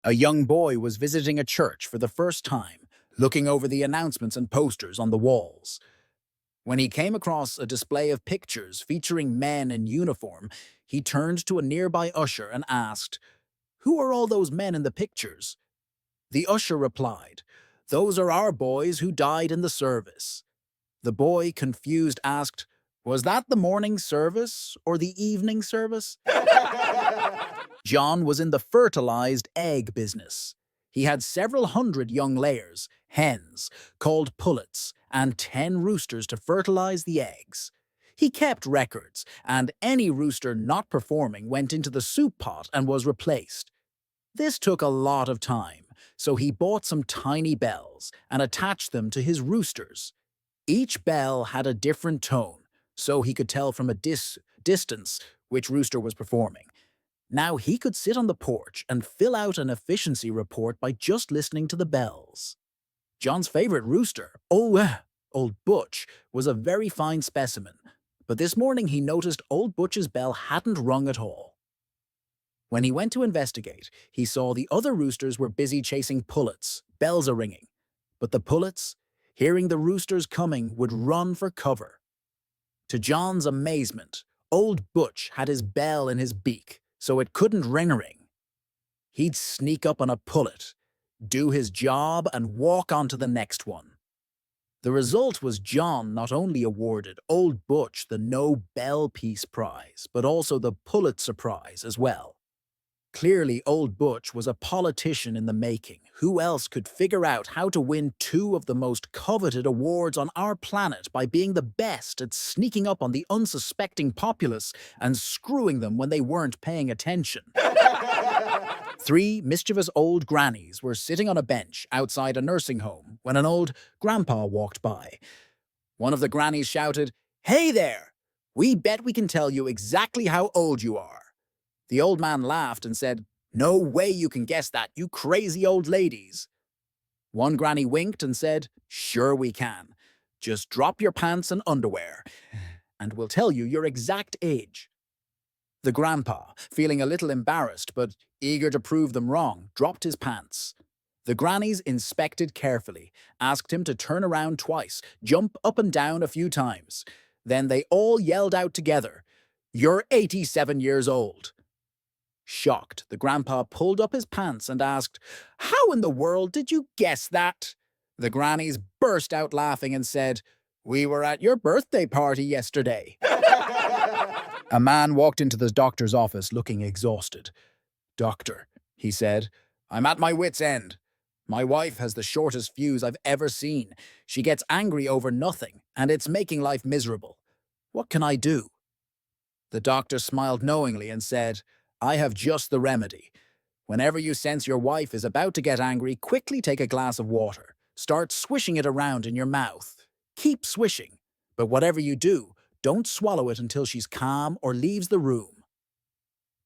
A young boy was visiting a church for the first time, looking over the announcements and posters on the walls. When he came across a display of pictures featuring men in uniform, he turned to a nearby usher and asked, "Who are all those men in the pictures?" The usher replied, "Those are our boys who died in the service." The boy, confused, asked, "Was that the morning service or the evening service?" John was in the fertilized egg business. He had several hundred young layers, hens, called pullets, and 10 roosters to fertilize the eggs. He kept records, and any rooster not performing went into the soup pot and was replaced. This took a lot of time, so he bought some tiny bells and attached them to his roosters. Each bell had a different tone, so he could tell from a distance which rooster was performing. Now he could sit on the porch and fill out an efficiency report by just listening to the bells. John's favorite rooster, Old Butch, was a very fine specimen, but this morning he noticed Old Butch's bell hadn't rung at all. When he went to investigate, he saw the other roosters were busy chasing pullets, bells a ringing. But the pullets, hearing the roosters coming, would run for cover. To John's amazement, Old Butch had his bell in his beak, so it couldn't ring. He'd sneak up on a pullet, do his job, and walk on to the next one. The result was John not only awarded Old Butch the No Bell Peace Prize, but also the Pulitzer Prize as well. Clearly, Old Butch was a politician in the making. Who else could figure out how to win 2 of the most coveted awards on our planet by being the best at sneaking up on the unsuspecting populace and screwing them when they weren't paying attention? 3 mischievous old grannies were sitting on a bench outside a nursing home when an old grandpa walked by. One of the grannies shouted, "Hey there! We bet we can tell you exactly how old you are." The old man laughed and said, "No way you can guess that, you crazy old ladies." One granny winked and said, "Sure we can. Just drop your pants and underwear, and we'll tell you your exact age." The grandpa, feeling a little embarrassed but eager to prove them wrong, dropped his pants. The grannies inspected carefully, asked him to turn around twice, jump up and down a few times. Then they all yelled out together, "You're 87 years old." Shocked, the grandpa pulled up his pants and asked, "How in the world did you guess that?" The grannies burst out laughing and said, "We were at your birthday party yesterday." A man walked into the doctor's office looking exhausted. "Doctor," he said, "I'm at my wit's end. My wife has the shortest fuse I've ever seen. She gets angry over nothing, and it's making life miserable. What can I do?" The doctor smiled knowingly and said, "I have just the remedy. Whenever you sense your wife is about to get angry, quickly take a glass of water. Start swishing it around in your mouth. Keep swishing, but whatever you do, don't swallow it until she's calm or leaves the room."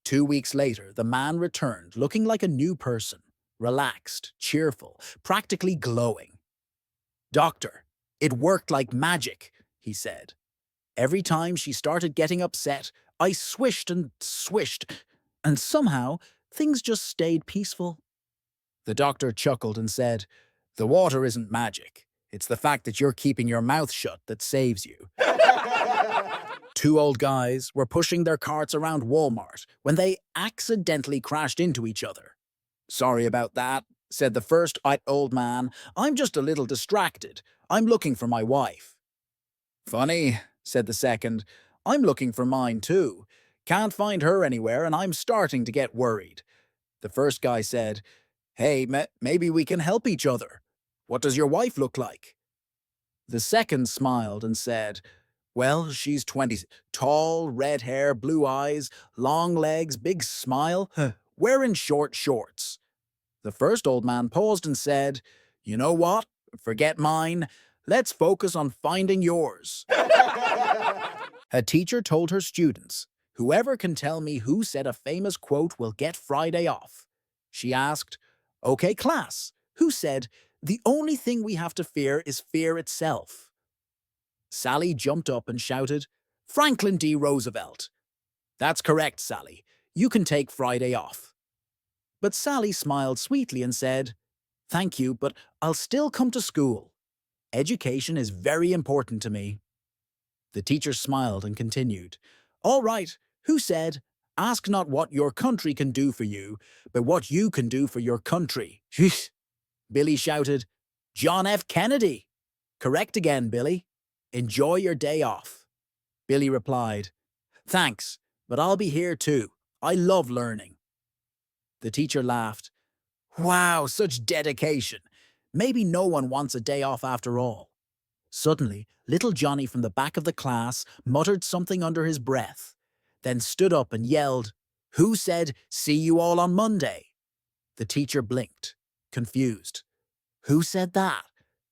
2 weeks later, the man returned looking like a new person, relaxed, cheerful, practically glowing. "Doctor, it worked like magic," he said. "Every time she started getting upset, I swished and swished, and somehow things just stayed peaceful." The doctor chuckled and said, "The water isn't magic. It's the fact that you're keeping your mouth shut that saves you." 2 old guys were pushing their carts around Walmart when they accidentally crashed into each other. "Sorry about that," said the first old man. "I'm just a little distracted. I'm looking for my wife." "Funny," said the second. "I'm looking for mine too. Can't find her anywhere and I'm starting to get worried." The first guy said, "Hey, maybe we can help each other. What does your wife look like?" The second smiled and said, "Well, she's 20, tall, red hair, blue eyes, long legs, big smile, wearing short shorts." The first old man paused and said, "You know what? Forget mine. Let's focus on finding yours." A teacher told her students, "Whoever can tell me who said a famous quote will get Friday off." She asked, "Okay, class, who said, 'The only thing we have to fear is fear itself'?" Sally jumped up and shouted, "Franklin D. Roosevelt." "That's correct, Sally. You can take Friday off." But Sally smiled sweetly and said, "Thank you, but I'll still come to school. Education is very important to me." The teacher smiled and continued, "All right, who said, 'Ask not what your country can do for you, but what you can do for your country'?" Phew. Billy shouted, "John F. Kennedy." "Correct again, Billy. Enjoy your day off." Billy replied, "Thanks, but I'll be here too. I love learning." The teacher laughed. "Wow, such dedication. Maybe no one wants a day off after all." Suddenly, little Johnny from the back of the class muttered something under his breath, then stood up and yelled, "Who said, 'See you all on Monday'?" The teacher blinked, confused. "Who said that?"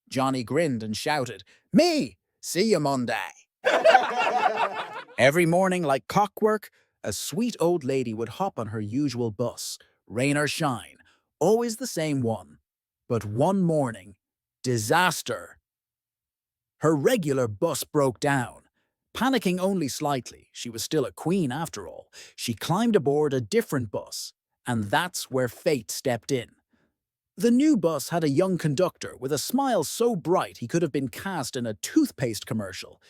Johnny grinned and shouted, "Me! See you Monday." Every morning, like clockwork, a sweet old lady would hop on her usual bus, rain or shine, always the same one. But one morning, disaster! Her regular bus broke down. Panicking only slightly, she was still a queen after all, she climbed aboard a different bus, and that's where fate stepped in. The new bus had a young conductor with a smile so bright he could have been cast in a toothpaste commercial.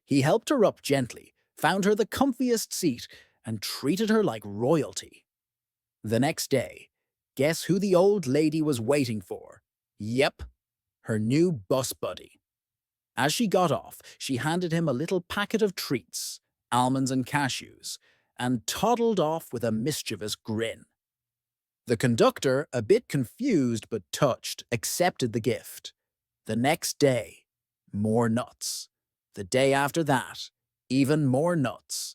He helped her up gently, found her the comfiest seat, and treated her like royalty. The next day, guess who the old lady was waiting for? Yep, her new bus buddy. As she got off, she handed him a little packet of treats, almonds and cashews, and toddled off with a mischievous grin. The conductor, a bit confused but touched, accepted the gift. The next day, more nuts. The day after that, even more nuts.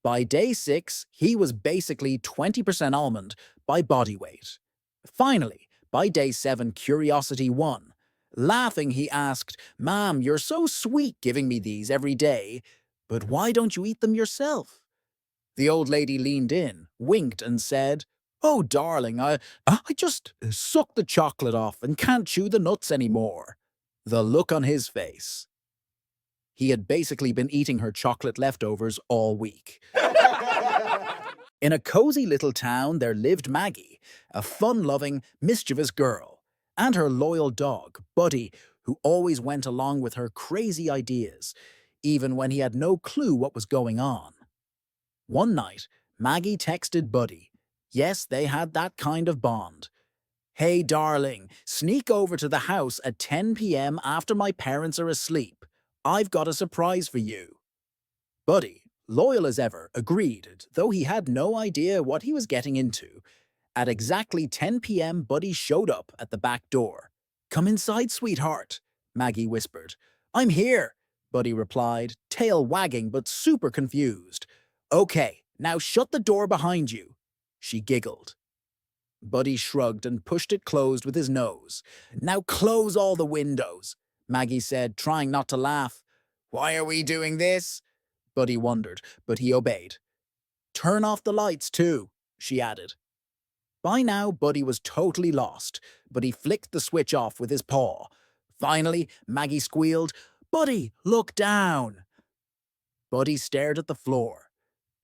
By day 6, he was basically 20% almond by body weight. Finally, by day 7, curiosity won. Laughing, he asked, "Ma'am, you're so sweet giving me these every day, but why don't you eat them yourself?" The old lady leaned in, winked, and said, "Oh, darling, I just sucked the chocolate off and can't chew the nuts anymore." The look on his face. He had basically been eating her chocolate leftovers all week. In a cozy little town, there lived Maggie, a fun-loving, mischievous girl, and her loyal dog, Buddy, who always went along with her crazy ideas, even when he had no clue what was going on. One night, Maggie texted Buddy. Yes, they had that kind of bond. "Hey, darling, sneak over to the house at 10 p.m. after my parents are asleep. I've got a surprise for you." Buddy, loyal as ever, agreed, though he had no idea what he was getting into. At exactly 10 p.m., Buddy showed up at the back door. "Come inside, sweetheart," Maggie whispered. "I'm here," Buddy replied, tail wagging but super confused. "Okay, now shut the door behind you," she giggled. Buddy shrugged and pushed it closed with his nose. "Now close all the windows," Maggie said, trying not to laugh. "Why are we doing this?" Buddy wondered, but he obeyed. "Turn off the lights, too," she added. By now, Buddy was totally lost, but he flicked the switch off with his paw. Finally, Maggie squealed, "Buddy, look down." Buddy stared at the floor,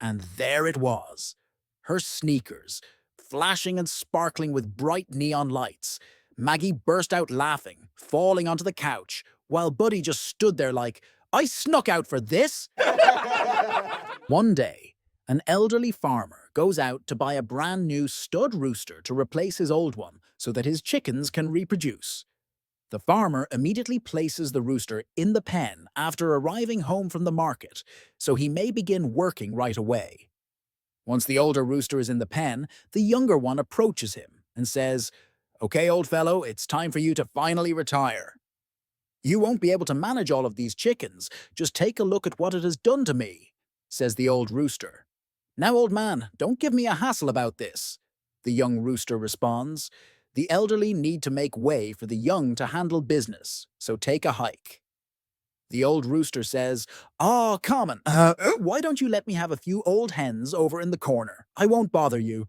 and there it was. Her sneakers, flashing and sparkling with bright neon lights. Maggie burst out laughing, falling onto the couch, while Buddy just stood there like, "I snuck out for this?" One day, an elderly farmer goes out to buy a brand new stud rooster to replace his old one so that his chickens can reproduce. The farmer immediately places the rooster in the pen after arriving home from the market, so he may begin working right away. Once the older rooster is in the pen, the younger one approaches him and says, "Okay, old fellow, it's time for you to finally retire. You won't be able to manage all of these chickens. Just take a look at what it has done to me," says the old rooster. "Now, old man, don't give me a hassle about this," the young rooster responds. "The elderly need to make way for the young to handle business, so take a hike." The old rooster says, "Aw, come on, why don't you let me have a few old hens over in the corner? I won't bother you."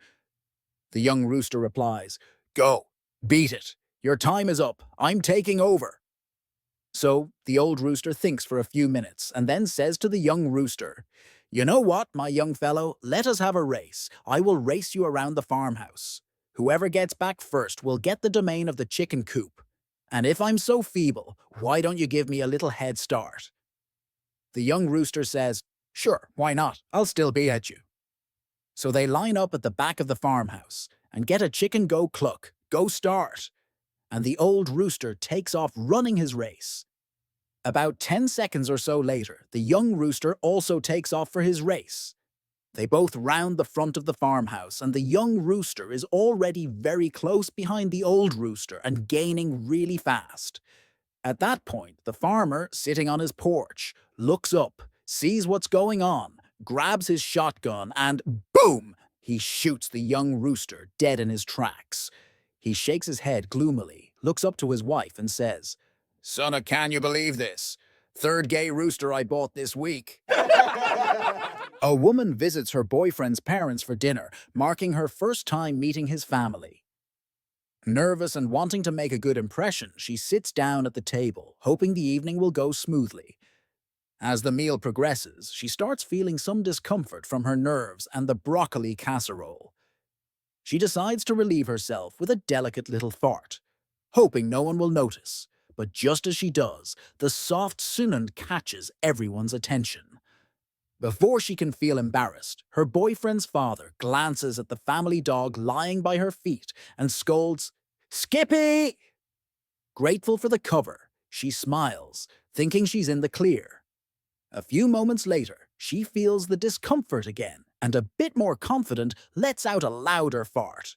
The young rooster replies, "Go, beat it. Your time is up. I'm taking over." So the old rooster thinks for a few minutes and then says to the young rooster, "You know what, my young fellow? Let us have a race. I will race you around the farmhouse." Whoever gets back first will get the domain of the chicken coop. And if I'm so feeble, why don't you give me a little head start?" The young rooster says, "Sure, why not? I'll still be at you." So they line up at the back of the farmhouse and get a chicken go cluck, go start. And the old rooster takes off running his race. About 10 seconds or so later, the young rooster also takes off for his race. They both round the front of the farmhouse, and the young rooster is already very close behind the old rooster and gaining really fast. At that point, the farmer, sitting on his porch, looks up, sees what's going on, grabs his shotgun, and boom! He shoots the young rooster dead in his tracks. He shakes his head gloomily, looks up to his wife, and says, "Son, can you believe this? Third gay rooster I bought this week." A woman visits her boyfriend's parents for dinner, marking her first time meeting his family. Nervous and wanting to make a good impression, she sits down at the table, hoping the evening will go smoothly. As the meal progresses, she starts feeling some discomfort from her nerves and the broccoli casserole. She decides to relieve herself with a delicate little fart, hoping no one will notice. But just as she does, the soft sunund catches everyone's attention. Before she can feel embarrassed, her boyfriend's father glances at the family dog lying by her feet and scolds, "Skippy!" Grateful for the cover, she smiles, thinking she's in the clear. A few moments later, she feels the discomfort again and, a bit more confident, lets out a louder fart.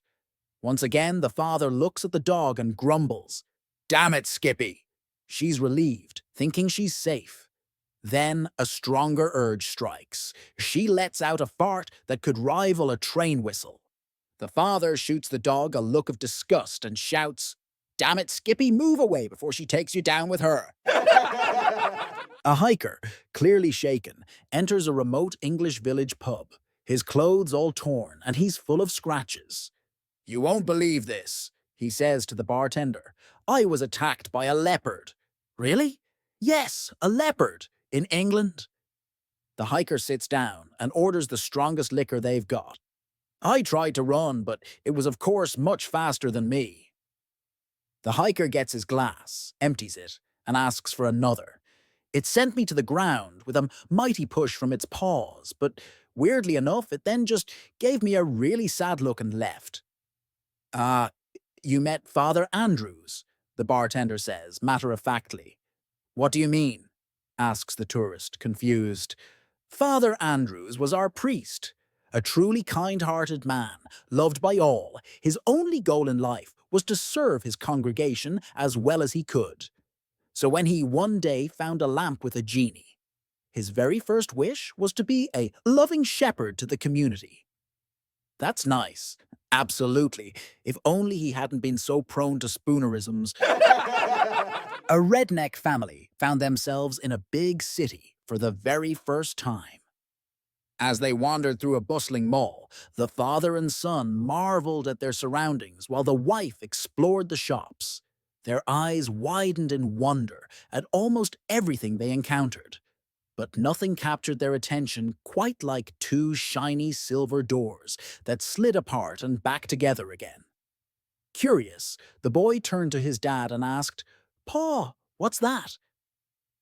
Once again, the father looks at the dog and grumbles, "Damn it, Skippy!" She's relieved, thinking she's safe. Then a stronger urge strikes. She lets out a fart that could rival a train whistle. The father shoots the dog a look of disgust and shouts, "Damn it, Skippy, move away before she takes you down with her." A hiker, clearly shaken, enters a remote English village pub. His clothes all torn, and he's full of scratches. "You won't believe this," he says to the bartender. "I was attacked by a leopard." "Really?" "Yes, a leopard. In England?" The hiker sits down and orders the strongest liquor they've got. "I tried to run, but it was of course much faster than me." The hiker gets his glass, empties it, and asks for another. "It sent me to the ground with a mighty push from its paws, but weirdly enough, it then just gave me a really sad look and left." "Ah, you met Father Andrews," the bartender says, matter-of-factly. "What do you mean?" asks the tourist, confused. "Father Andrews was our priest, a truly kind-hearted man, loved by all. His only goal in life was to serve his congregation as well as he could. So when he one day found a lamp with a genie, his very first wish was to be a loving shepherd to the community." That's nice. Absolutely. If only he hadn't been so prone to spoonerisms. A redneck family found themselves in a big city for the very first time. As they wandered through a bustling mall, the father and son marveled at their surroundings while the wife explored the shops. Their eyes widened in wonder at almost everything they encountered. But nothing captured their attention quite like two shiny silver doors that slid apart and back together again. Curious, the boy turned to his dad and asked, "Pa, what's that?"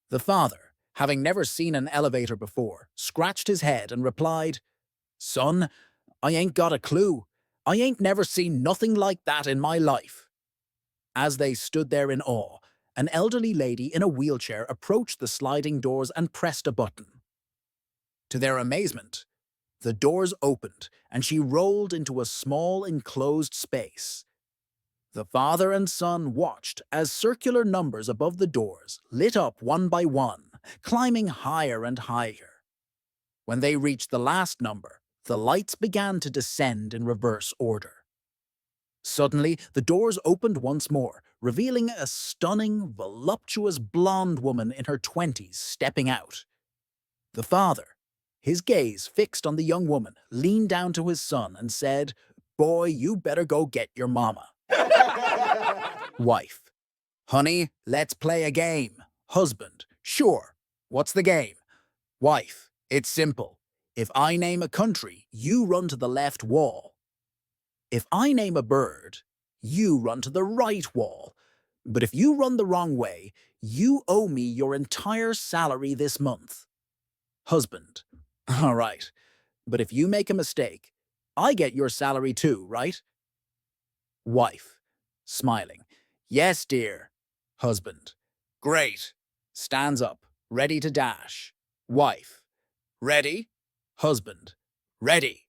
The father, having never seen an elevator before, scratched his head and replied, "Son, I ain't got a clue. I ain't never seen nothing like that in my life." As they stood there in awe, an elderly lady in a wheelchair approached the sliding doors and pressed a button. To their amazement, the doors opened and she rolled into a small enclosed space. The father and son watched as circular numbers above the doors lit up one by one, climbing higher and higher. When they reached the last number, the lights began to descend in reverse order. Suddenly, the doors opened once more, revealing a stunning, voluptuous blonde woman in her 20s stepping out. The father, his gaze fixed on the young woman, leaned down to his son and said, "Boy, you better go get your mama." Wife: "Honey, let's play a game." Husband: "Sure. What's the game?" Wife: "It's simple. If I name a country, you run to the left wall. If I name a bird, you run to the right wall. But if you run the wrong way, you owe me your entire salary this month. Husband. All right. But if you make a mistake, I get your salary too, right? Wife. Smiling. Yes, dear. Husband. Great. Stands up, ready to dash. Wife. Ready? Husband. Ready.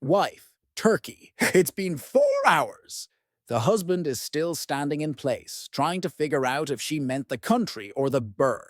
Wife. Turkey. It's been 4 hours. The husband is still standing in place, trying to figure out if she meant the country or the bird.